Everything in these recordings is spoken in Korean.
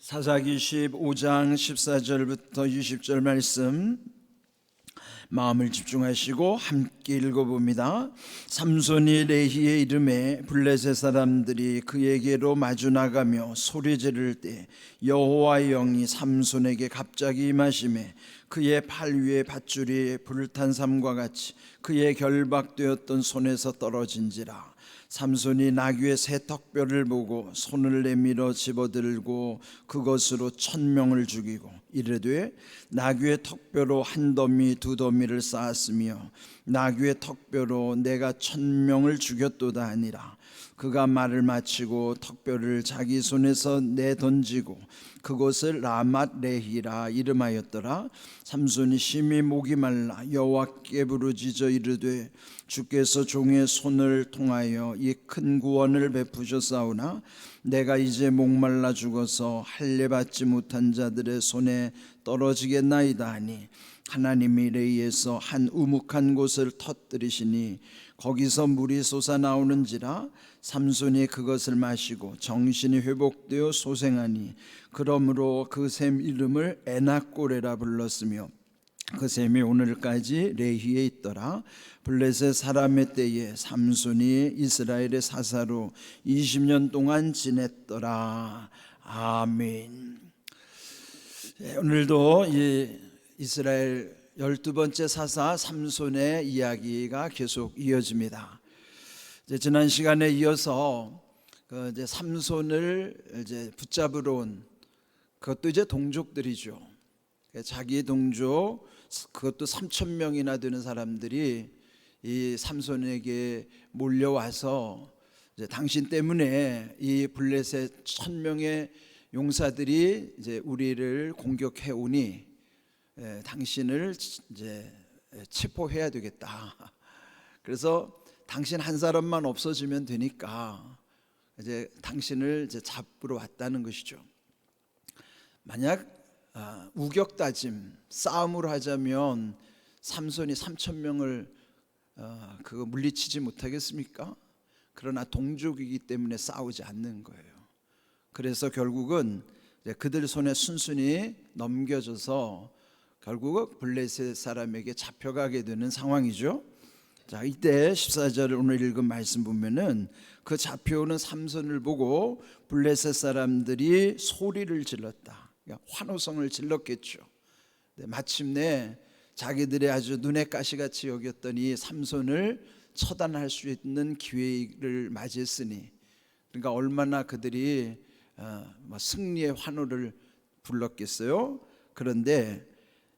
사사기 15장 14절부터 20절 말씀 마음을 집중하시고 함께 읽어봅니다. 삼손이 레히의 이름에 블레셋 사람들이 그에게로 마주 나가며 소리 지를 때 여호와의 영이 삼손에게 갑자기 임하시매 그의 팔 위에 밧줄이 불탄 삼과 같이 그의 결박되었던 손에서 떨어진지라. 삼손이 나귀의 새 턱뼈를 보고 손을 내밀어 집어들고 그것으로 1000명을 죽이고 이르되 나귀의 턱뼈로 한 더미 두 더미를 쌓았으며 나귀의 턱뼈로 내가 1000명을 죽였도다 하니라. 그가 말을 마치고 턱뼈를 자기 손에서 내던지고 그곳을 라맛 레히라 이름하였더라. 삼손이 심히 목이 말라 여호와께 부르짖어 이르되 주께서 종의 손을 통하여 이 큰 구원을 베푸셨사오나 내가 이제 목말라 죽어서 할례 받지 못한 자들의 손에 떨어지겠나이다 하니 하나님이 레히에서 한 우묵한 곳을 터뜨리시니 거기서 물이 솟아나오는지라. 삼손이 그것을 마시고 정신이 회복되어 소생하니 그러므로 그 샘 이름을 에낙고레라 불렀으며 그 샘이 오늘까지 레히에 있더라. 블레셋 사람의 때에 삼손이 이스라엘의 사사로 20년 동안 지냈더라. 아멘. 오늘도 이 이스라엘 12번째 사사 삼손의 이야기가 계속 이어집니다. 지난 시간에 이어서 이제 삼손을 이제 붙잡으러 온 그것도 이제 동족들이죠. 자기 동족 그것도 3000명이나 되는 사람들이 이 삼손에게 몰려와서 이제 당신 때문에 이 블레셋 1000명의 용사들이 이제 우리를 공격해 오니 당신을 이제 체포해야 되겠다. 그래서 당신 한 사람만 없어지면 되니까 이제 당신을 이제 잡으러 왔다는 것이죠. 만약 우격다짐 싸움으로 하자면 삼손이 3000명을 그거 물리치지 못하겠습니까? 그러나 동족이기 때문에 싸우지 않는 거예요. 그래서 결국은 그들 손에 순순히 넘겨져서 결국은 블레셋 사람에게 잡혀가게 되는 상황이죠. 자, 이때 14절을 오늘 읽은 말씀 보면은 그 잡혀오는 삼손을 보고 블레셋 사람들이 소리를 질렀다. 그러니까 환호성을 질렀겠죠. 마침내 자기들의 아주 눈에 가시같이 여겼던 이 삼손을 처단할 수 있는 기회를 맞이했으니, 그러니까 얼마나 그들이 승리의 환호를 불렀겠어요. 그런데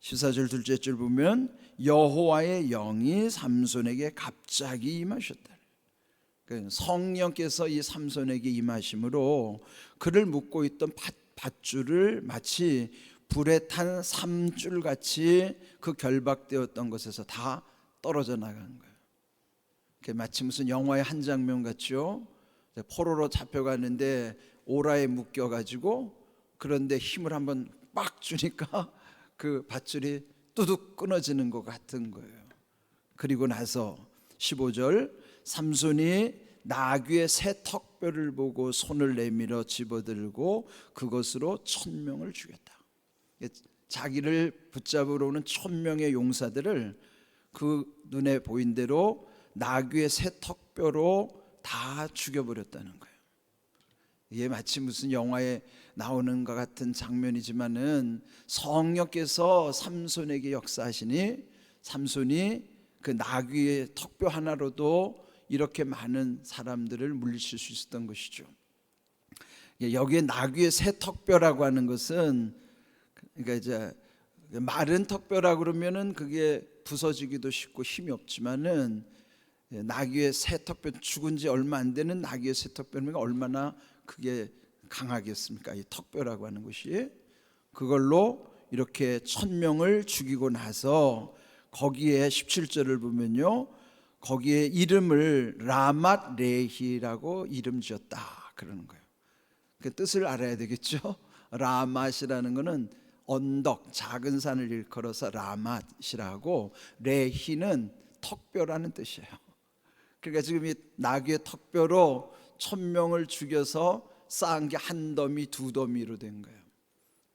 14절 둘째 줄 보면 여호와의 영이 삼손에게 갑자기 임하셨다. 성령께서 이 삼손에게 임하심으로 그를 묶고 있던 밧줄을 마치 불에 탄 삼줄같이 그 결박되었던 것에서 다 떨어져 나간 거예요. 마치 무슨 영화의 한 장면 같죠. 포로로 잡혀가는데 오라에 묶여가지고 그런데 힘을 한번 빡 주니까 그 밧줄이 뚜둑 끊어지는 것 같은 거예요. 그리고 나서 15절 삼손이 나귀의 새 턱뼈를 보고 손을 내밀어 집어들고 그것으로 1000명을 죽였다. 자기를 붙잡으러 오는 1000명의 용사들을 그 눈에 보인 대로 나귀의 새 턱뼈로 다 죽여버렸다는 거예요. 이게 마치 무슨 영화에 나오는 것 같은 장면이지만은 성령께서 삼손에게 역사하시니 삼손이 그 나귀의 턱뼈 하나로도 이렇게 많은 사람들을 물리칠 수 있었던 것이죠. 여기에 나귀의 새 턱뼈라고 하는 것은 그러니까 이제 마른 턱뼈라고 그러면은 그게 부서지기도 쉽고 힘이 없지만은 나귀의 새 턱뼈 죽은 지 얼마 안 되는 나귀의 새 턱뼈는 얼마나 그게 강하겠습니까? 이 턱뼈라고 하는 것이 그걸로 이렇게 1000명을 죽이고 나서 거기에 17절을 보면요, 거기에 이름을 라맛 레히라고 이름 지었다 그러는 거예요. 그 뜻을 알아야 되겠죠. 라맛이라는 것은 언덕, 작은 산을 일컬어서 라맛이라고, 레히는 턱뼈라는 뜻이에요. 그러니까 지금 이 나귀의 턱뼈로 1000명을 죽여서 쌓은 게 한 더미 두 더미로 된 거예요.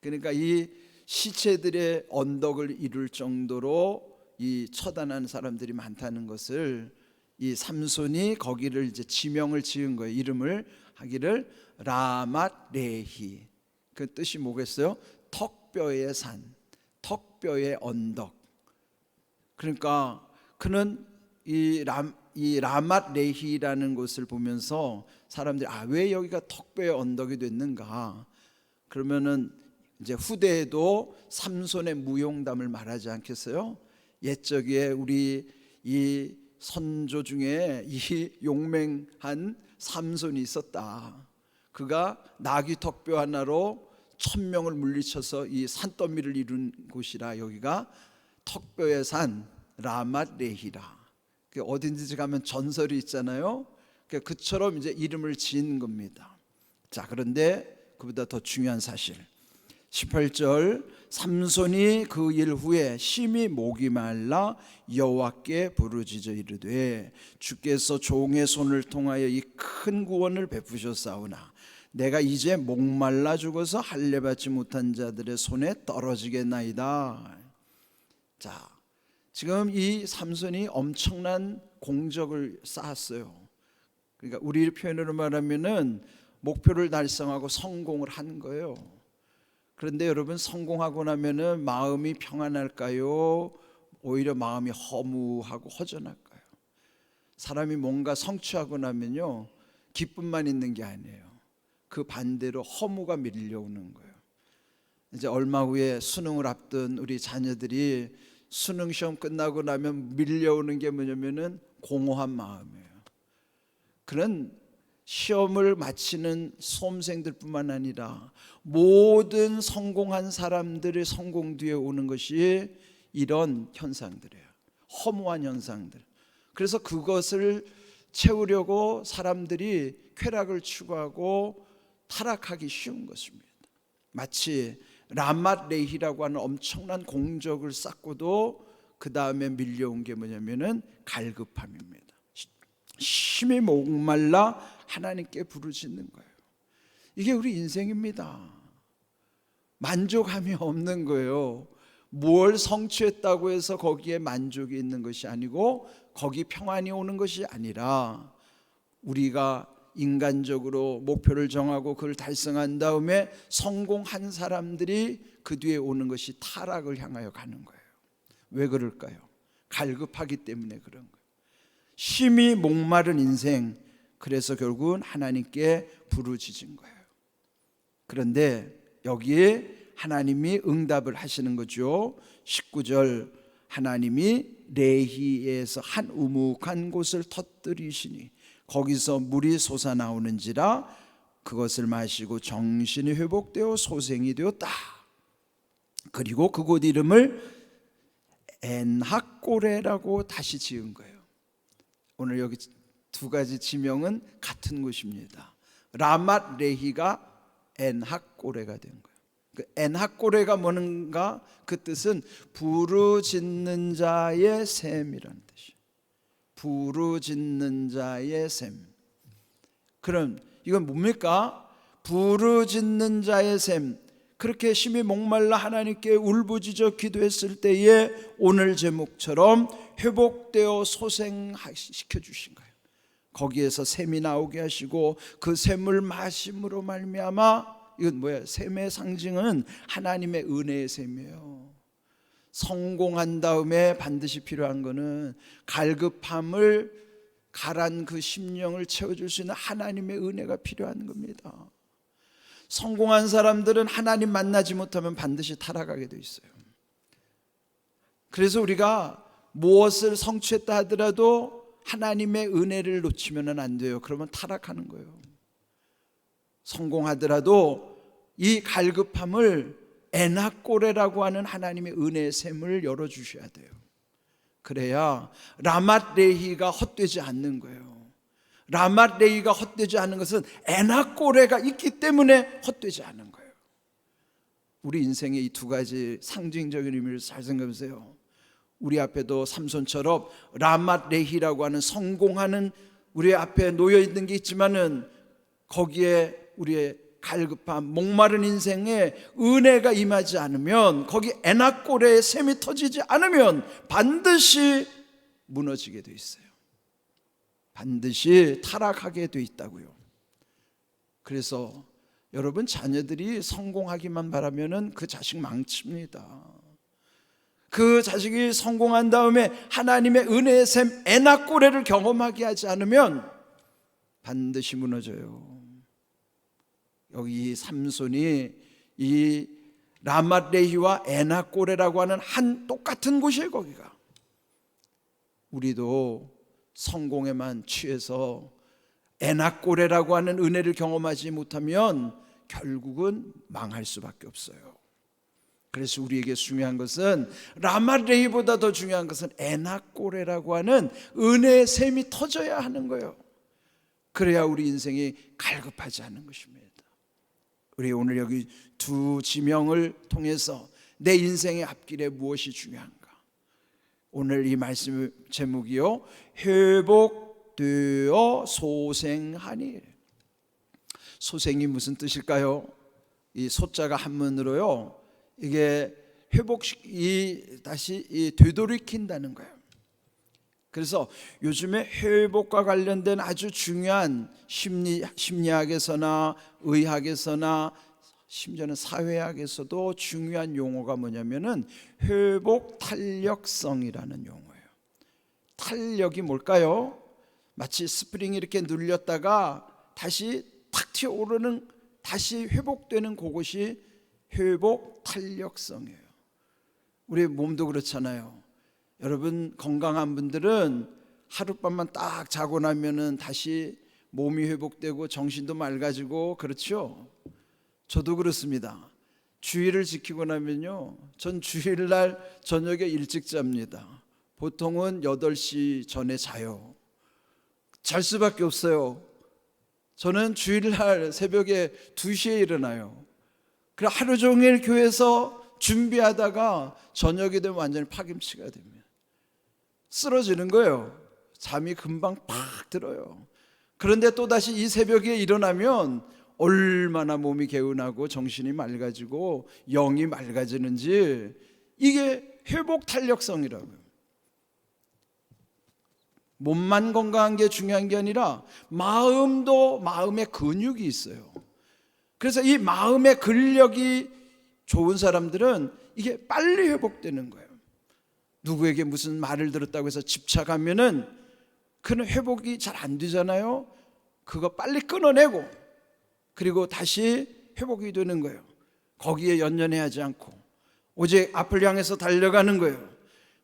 그러니까 이 시체들의 언덕을 이룰 정도로 이 처단하는 사람들이 많다는 것을 이 삼손이 거기를 이제 지명을 지은 거예요. 이름을 하기를 라맛 레히. 그 뜻이 뭐겠어요? 턱뼈의 산, 턱뼈의 언덕. 그러니까 그는 이 라맛 레히라는 곳을 보면서 사람들이 왜 여기가 턱뼈의 언덕이 됐는가? 그러면은 이제 후대에도 삼손의 무용담을 말하지 않겠어요? 옛적에 우리 이 선조 중에 이 용맹한 삼손이 있었다. 그가 나귀 턱뼈 하나로 1000명을 물리쳐서 이 산더미를 이룬 곳이라 여기가 턱뼈의 산 라맛 레히라. 어딘지 가면 전설이 있잖아요. 그처럼 이제 이름을 지은 겁니다. 자, 그런데 그보다 더 중요한 사실 18절 삼손이 그 일 후에 심히 목이 말라 여호와께 부르짖어 이르되 주께서 종의 손을 통하여 이 큰 구원을 베푸셨사오나 내가 이제 목말라 죽어서 할례 받지 못한 자들의 손에 떨어지겠나이다. 자, 지금 이 삼손이 엄청난 공적을 쌓았어요. 그러니까 우리 표현으로 말하면은 목표를 달성하고 성공을 한 거예요. 그런데 여러분, 성공하고 나면은 마음이 평안할까요? 오히려 마음이 허무하고 허전할까요? 사람이 뭔가 성취하고 나면요, 기쁨만 있는 게 아니에요. 그 반대로 허무가 밀려오는 거예요. 이제 얼마 후에 수능을 앞둔 우리 자녀들이 수능 시험 끝나고 나면 밀려오는 게 뭐냐면은 공허한 마음이에요. 그런 시험을 마치는 수험생들뿐만 아니라 모든 성공한 사람들의 성공 뒤에 오는 것이 이런 현상들이에요. 허무한 현상들. 그래서 그것을 채우려고 사람들이 쾌락을 추구하고 타락하기 쉬운 것입니다. 마치 라맛 레히라고 하는 엄청난 공적을 쌓고도 그 다음에 밀려온 게 뭐냐면은 갈급함입니다. 심히 목말라 하나님께 부르짖는 거예요. 이게 우리 인생입니다. 만족함이 없는 거예요. 뭘 성취했다고 해서 거기에 만족이 있는 것이 아니고 거기 평안이 오는 것이 아니라 우리가 인간적으로 목표를 정하고 그걸 달성한 다음에 성공한 사람들이 그 뒤에 오는 것이 타락을 향하여 가는 거예요. 왜 그럴까요? 갈급하기 때문에 그런 거예요. 심히 목마른 인생, 그래서 결국은 하나님께 부르짖은 거예요. 그런데 여기에 하나님이 응답을 하시는 거죠. 19절 하나님이 레히에서 한 우묵한 곳을 터뜨리시니 거기서 물이 솟아나오는지라 그것을 마시고 정신이 회복되어 소생이 되었다. 그리고 그곳 이름을 엔학고레라고 다시 지은 거예요. 오늘 여기 두 가지 지명은 같은 곳입니다. 라맛 레히가 엔학고레가 된 거예요. 그 엔학고레가 뭔가 그 뜻은 부르짖는 자의 샘이라는 뜻이에요. 부르짖는 자의 샘. 그럼 이건 뭡니까? 부르짖는 자의 샘. 그렇게 심히 목말라 하나님께 울부짖어 기도했을 때에 오늘 제목처럼 회복되어 소생시켜 주신 거예요. 거기에서 샘이 나오게 하시고 그 샘을 마심으로 말미암아, 이건 뭐예요? 샘의 상징은 하나님의 은혜의 샘이에요. 성공한 다음에 반드시 필요한 거는 갈급함을 가란 그 심령을 채워줄 수 있는 하나님의 은혜가 필요한 겁니다. 성공한 사람들은 하나님 만나지 못하면 반드시 타락하게 돼 있어요. 그래서 우리가 무엇을 성취했다 하더라도 하나님의 은혜를 놓치면 안 돼요. 그러면 타락하는 거예요. 성공하더라도 이 갈급함을 엔학고레라고 하는 하나님의 은혜의 샘을 열어주셔야 돼요. 그래야 라맛 레히가 헛되지 않는 거예요. 라맛 레히가 헛되지 않은 것은 엔학고레가 있기 때문에 헛되지 않은 거예요. 우리 인생의 이 두 가지 상징적인 의미를 잘 생각해 보세요. 우리 앞에도 삼손처럼 라맛 레히라고 하는 성공하는 우리 앞에 놓여 있는 게 있지만은 거기에 우리의 갈급함, 목마른 인생에 은혜가 임하지 않으면, 거기 애낙고레의 샘이 터지지 않으면 반드시 무너지게 돼 있어요. 반드시 타락하게 돼 있다고요. 그래서 여러분, 자녀들이 성공하기만 바라면은 그 자식 망칩니다. 그 자식이 성공한 다음에 하나님의 은혜의 샘 애낙고레를 경험하게 하지 않으면 반드시 무너져요. 여기 삼손이 이 라맛레히와 애낙고레라고 하는 한 똑같은 곳이에요. 거기가. 우리도 성공에만 취해서 애낙고레라고 하는 은혜를 경험하지 못하면 결국은 망할 수밖에 없어요. 그래서 우리에게 중요한 것은, 라맛레히보다 더 중요한 것은 애낙고레라고 하는 은혜의 샘이 터져야 하는 거예요. 그래야 우리 인생이 갈급하지 않는 것입니다. 우리 오늘 여기 두 지명을 통해서 내 인생의 앞길에 무엇이 중요한가? 오늘 이 말씀 제목이요, 회복되어 소생하니. 소생이 무슨 뜻일까요? 이 소자가 한문으로요, 이게 다시 되돌이킨다는 거예요. 그래서 요즘에 회복과 관련된 아주 중요한 심리학에서나 의학에서나 심지어는 사회학에서도 중요한 용어가 뭐냐면은 회복 탄력성이라는 용어예요. 탄력이 뭘까요? 마치 스프링이 이렇게 눌렸다가 다시 탁 튀어오르는, 다시 회복되는 그것이 회복 탄력성이에요. 우리 몸도 그렇잖아요. 여러분, 건강한 분들은 하룻밤만 딱 자고 나면은 다시 몸이 회복되고 정신도 맑아지고, 그렇죠? 저도 그렇습니다. 주일을 지키고 나면요, 전 주일날 저녁에 일찍 잡니다. 보통은 8시 전에 자요. 잘 수밖에 없어요. 저는 주일날 새벽에 2시에 일어나요. 그래 하루 종일 교회에서 준비하다가 저녁이 되면 완전히 파김치가 됩니다. 쓰러지는 거예요. 잠이 금방 팍 들어요. 그런데 또다시 이 새벽에 일어나면 얼마나 몸이 개운하고 정신이 맑아지고 영이 맑아지는지, 이게 회복 탄력성이라고요. 몸만 건강한 게 중요한 게 아니라 마음도, 마음의 근육이 있어요. 그래서 이 마음의 근력이 좋은 사람들은 이게 빨리 회복되는 거예요. 누구에게 무슨 말을 들었다고 해서 집착하면은 그는 회복이 잘 안 되잖아요. 그거 빨리 끊어내고 그리고 다시 회복이 되는 거예요. 거기에 연연해하지 않고 오직 앞을 향해서 달려가는 거예요.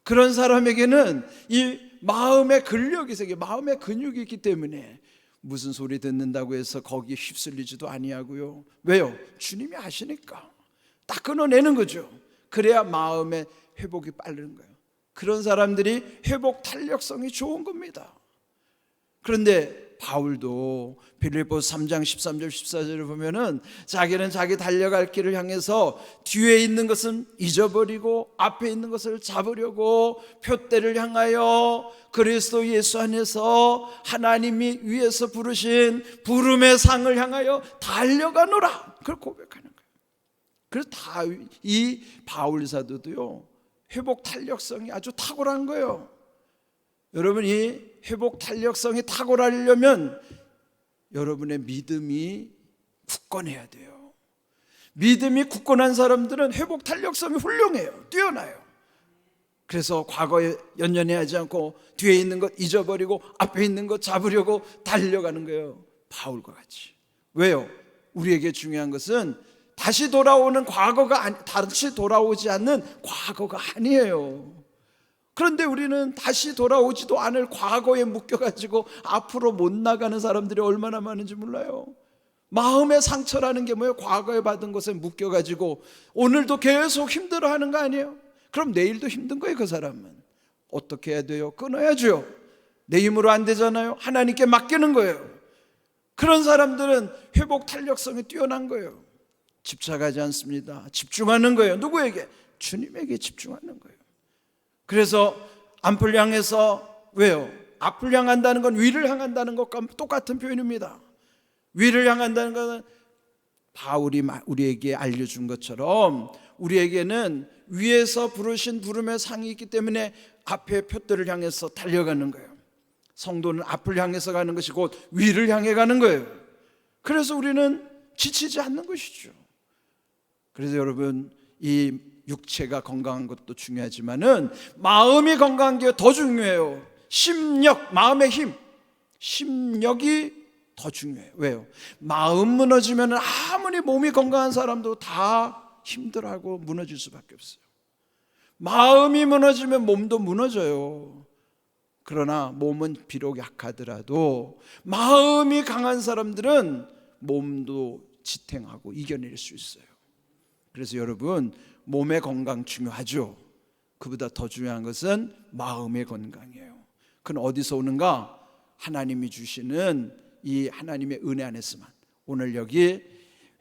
그런 사람에게는 이 마음의 근력이 있어요. 마음의 근육이 있기 때문에 무슨 소리 듣는다고 해서 거기에 휩쓸리지도 아니하고요. 왜요? 주님이 하시니까 딱 끊어내는 거죠. 그래야 마음의 회복이 빠르는 거예요. 그런 사람들이 회복 탄력성이 좋은 겁니다. 그런데 바울도 빌립보서 3장 13절 14절을 보면은 자기는 자기 달려갈 길을 향해서 뒤에 있는 것은 잊어버리고 앞에 있는 것을 잡으려고 표대를 향하여 그리스도 예수 안에서 하나님이 위에서 부르신 부름의 상을 향하여 달려가노라, 그걸 고백하는 거예요. 그래서 이 바울 사도도요 회복 탄력성이 아주 탁월한 거예요. 여러분이 회복 탄력성이 탁월하려면 여러분의 믿음이 굳건해야 돼요. 믿음이 굳건한 사람들은 회복 탄력성이 훌륭해요. 뛰어나요. 그래서 과거에 연연해하지 않고 뒤에 있는 것 잊어버리고 앞에 있는 것 잡으려고 달려가는 거예요. 바울과 같이. 왜요? 우리에게 중요한 것은 다시 돌아오는 과거가 다시 돌아오지 않는 과거가 아니에요. 그런데 우리는 다시 돌아오지도 않을 과거에 묶여가지고 앞으로 못 나가는 사람들이 얼마나 많은지 몰라요. 마음의 상처라는 게 뭐예요? 과거에 받은 것에 묶여가지고 오늘도 계속 힘들어하는 거 아니에요? 그럼 내일도 힘든 거예요. 그 사람은 어떻게 해야 돼요? 끊어야죠. 내 힘으로 안 되잖아요. 하나님께 맡기는 거예요. 그런 사람들은 회복 탄력성이 뛰어난 거예요. 집착하지 않습니다. 집중하는 거예요. 누구에게? 주님에게 집중하는 거예요. 그래서 앞을 향해서, 왜요? 앞을 향한다는 건 위를 향한다는 것과 똑같은 표현입니다. 위를 향한다는 것은 다 우리에게 알려준 것처럼 우리에게는 위에서 부르신 부름의 상이 있기 때문에 앞에 표대를 향해서 달려가는 거예요. 성도는 앞을 향해서 가는 것이 곧 위를 향해 가는 거예요. 그래서 우리는 지치지 않는 것이죠. 그래서 여러분, 이 육체가 건강한 것도 중요하지만은 마음이 건강한 게 더 중요해요. 심력, 마음의 힘, 심력이 더 중요해요. 왜요? 마음 무너지면 아무리 몸이 건강한 사람도 다 힘들어하고 무너질 수밖에 없어요. 마음이 무너지면 몸도 무너져요. 그러나 몸은 비록 약하더라도 마음이 강한 사람들은 몸도 지탱하고 이겨낼 수 있어요. 그래서 여러분, 몸의 건강 중요하죠. 그보다 더 중요한 것은 마음의 건강이에요. 그건 어디서 오는가? 하나님이 주시는 이 하나님의 은혜 안에서만. 오늘 여기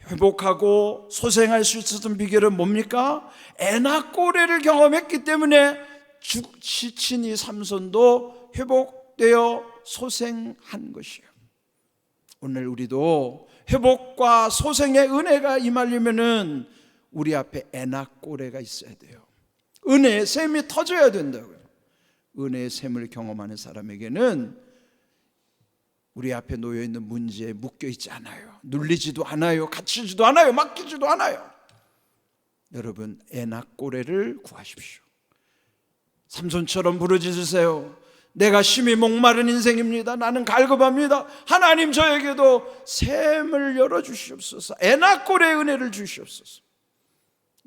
회복하고 소생할 수 있었던 비결은 뭡니까? 에나꼬레를 경험했기 때문에 지친 이 삼손도 회복되어 소생한 것이에요. 오늘 우리도 회복과 소생의 은혜가 임하려면은 우리 앞에 에나꼬레가 있어야 돼요. 은혜의 샘이 터져야 된다고요. 은혜의 샘을 경험하는 사람에게는 우리 앞에 놓여있는 문제에 묶여있지 않아요. 눌리지도 않아요. 갇히지도 않아요. 맡기지도 않아요. 여러분, 에나꼬레를 구하십시오. 삼손처럼 부르짖으세요. 내가 심히 목마른 인생입니다. 나는 갈급합니다. 하나님, 저에게도 샘을 열어주시옵소서. 에나꼬레의 은혜를 주시옵소서.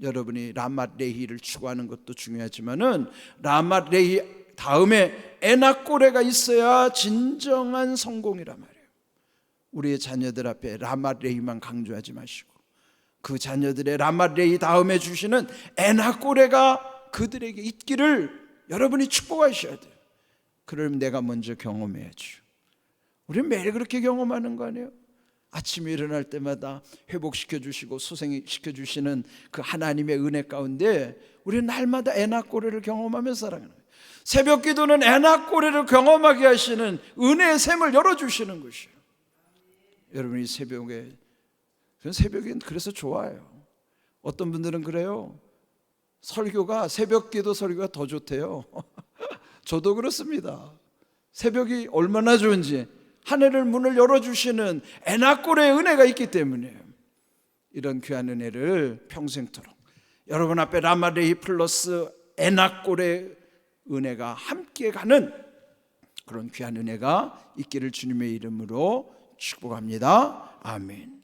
여러분이 라맛레히를 추구하는 것도 중요하지만은 라맛레히 다음에 에나꼬레가 있어야 진정한 성공이란 말이에요. 우리의 자녀들 앞에 라맛레히만 강조하지 마시고 그 자녀들의 라맛레히 다음에 주시는 에나꼬레가 그들에게 있기를 여러분이 축복하셔야 돼요. 그러면 내가 먼저 경험해야죠. 우리는 매일 그렇게 경험하는 거 아니에요? 아침에 일어날 때마다 회복시켜 주시고 소생시켜 주시는 그 하나님의 은혜 가운데 우리는 날마다 에나꼬레를 경험하며 살아가는 거예요. 새벽 기도는 에나꼬레를 경험하게 하시는 은혜의 샘을 열어주시는 것이에요. 여러분이 새벽에, 새벽엔 그래서 좋아요. 어떤 분들은 그래요. 설교가, 새벽 기도 설교가 더 좋대요. 저도 그렇습니다. 새벽이 얼마나 좋은지, 하늘을 문을 열어주시는 에나꼬레의 은혜가 있기 때문에 이런 귀한 은혜를 평생토록 여러분 앞에 라마레히 플러스 에나꼬레의 은혜가 함께 가는 그런 귀한 은혜가 있기를 주님의 이름으로 축복합니다. 아멘.